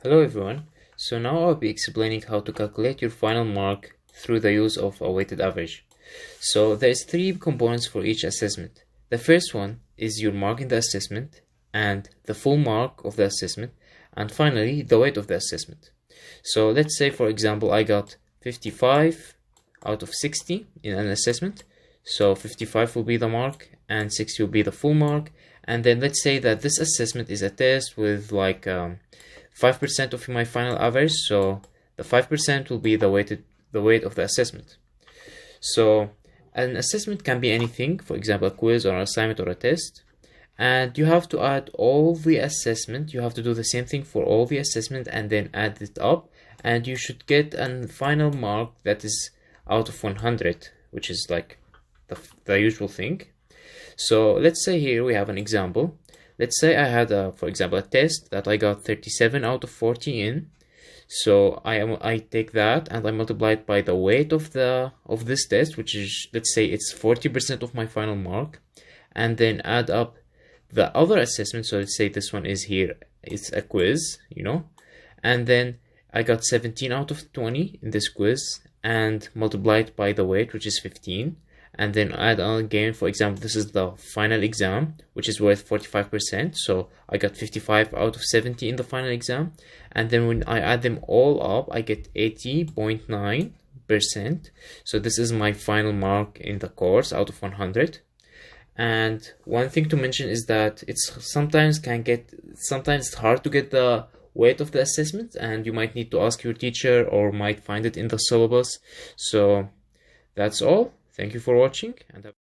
Hello everyone, so now I'll be explaining how to calculate your final mark through the use of a weighted average. So there's three components for each assessment. The first one is your mark in the assessment and the full mark of the assessment, and finally the weight of the assessment. So let's say for example I got 55 out of 60 in an assessment. So 55 will be the mark and 60 will be the full mark. And then let's say that this assessment is a test with like 5% of my final average, so the 5% will be the weight of the assessment. So an assessment can be anything, for example a quiz or an assignment or a test, and you have to add all the assessment. You have to do the same thing for all the assessment and then add it up, and you should get a final mark that is out of 100, which is like the usual thing. So let's say here we have an example. Let's say I had for example a test that I got 37 out of 40 in. So I take that and I multiply it by the weight of this test, which is, let's say it's 40% of my final mark, and then add up the other assessment. So let's say this one is here, it's a quiz, and then I got 17 out of 20 in this quiz and multiply it by the weight, which is 15. And then add on again, for example, this is the final exam, which is worth 45%. So I got 55 out of 70 in the final exam. And then when I add them all up, I get 80.9%. So this is my final mark in the course out of 100. And one thing to mention is that sometimes it's hard to get the weight of the assessment, and you might need to ask your teacher or might find it in the syllabus. So that's all. Thank you for watching, and